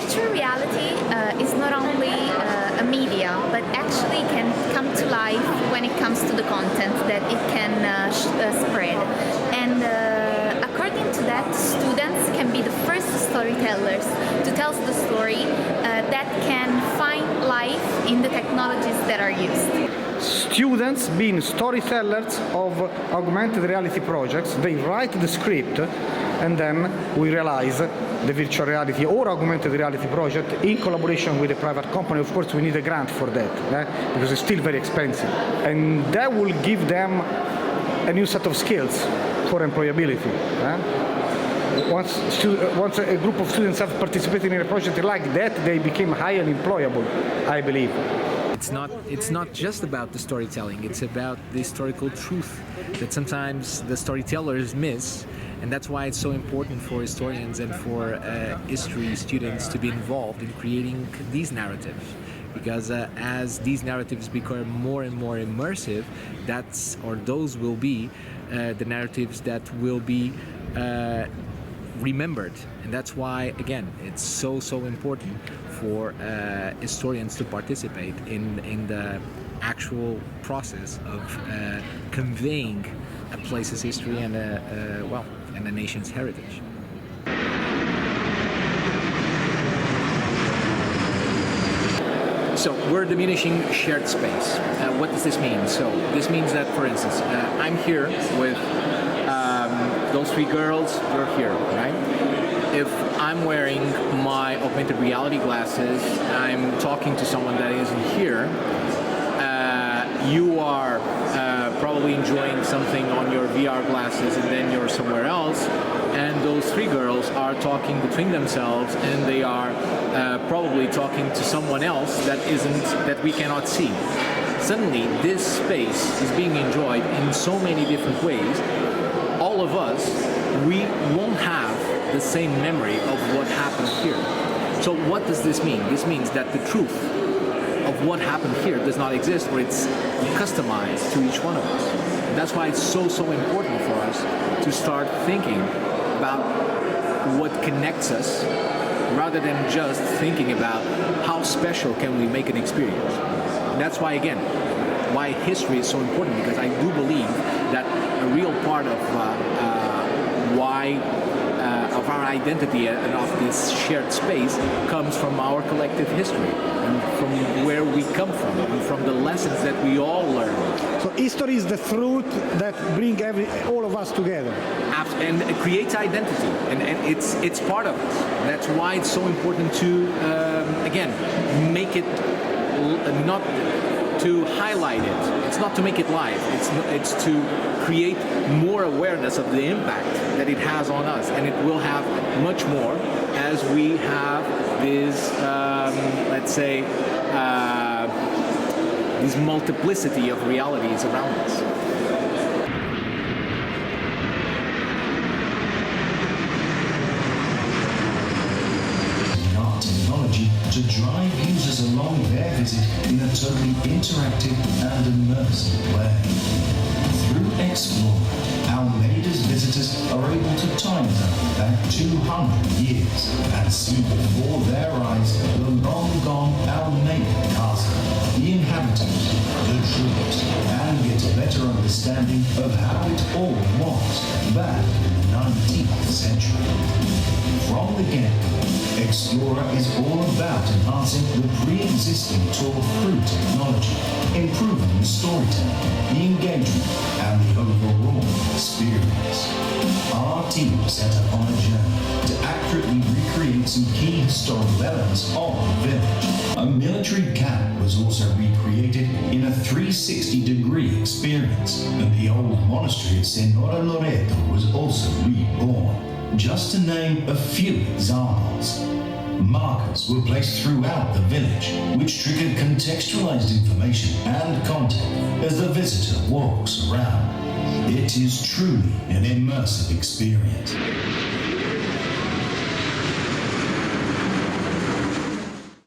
Virtual reality is not only a media, but actually can come to life when it comes to the content that it can spread. And according to that, students can be the first storytellers to tell the story that can find life in the technologies that are used. Students being storytellers of augmented reality projects, they write the script and then we realize the virtual reality or augmented reality project in collaboration with a private company. Of course, we need a grant for that because it's still very expensive. And that will give them a new set of skills for employability. Once a group of students have participated in a project like that, they became highly employable, I believe. It's not just about the storytelling, it's about the historical truth that sometimes the storytellers miss, and that's why it's so important for historians and for history students to be involved in creating these narratives. Because as these narratives become more and more immersive, those will be the narratives that will be remembered. And that's why, again, it's so important for historians to participate in the actual process of conveying a place's history and a nation's heritage. So we're diminishing shared space. What does this mean? So this means that, for instance, I'm here with those three girls, you're here, right? If I'm wearing my augmented reality glasses, I'm talking to someone that isn't here, you are probably enjoying something on your VR glasses and then you're somewhere else, and those three girls are talking between themselves and they are probably talking to someone else that we cannot see. Suddenly this space is being enjoyed in so many different ways. All of us, we won't have the same memory of what happened here. So what does this mean? This means that the truth of what happened here does not exist, or it's customized to each one of us. And that's why it's so important for us to start thinking about what connects us rather than just thinking about how special can we make an experience. And that's why, again, why history is so important, because I do believe that a real part of of our identity and of this shared space comes from our collective history and from where we come from and from the lessons that we all learn. So history is the fruit that brings all of us together. And it creates identity, and it's part of us. That's why it's so important to again make it not to highlight it. It's not to make it live. It's to create more awareness of the impact that it has on us, and it will have much more as we have this, let's say, this multiplicity of realities around us. To drive users along their visit in a totally interactive and immersive way. Through Explore, Almeida's visitors are able to time travel back 200 years and see before their eyes the long-gone Almeida castle, the inhabitants, the troops, and get a better understanding of how it all was back in the 19th century. From the get-go, Explorer is all about enhancing the pre-existing tour through technology, improving the storytelling, the engagement, and the overall experience. Our team set out on a journey to accurately recreate some key historical elements of the village. A military camp was also recreated in a 360-degree experience, and the old monastery at Senora Loreto was also reborn. Just to name a few examples. Markers were placed throughout the village, which triggered contextualized information and content as the visitor walks around. It is truly an immersive experience.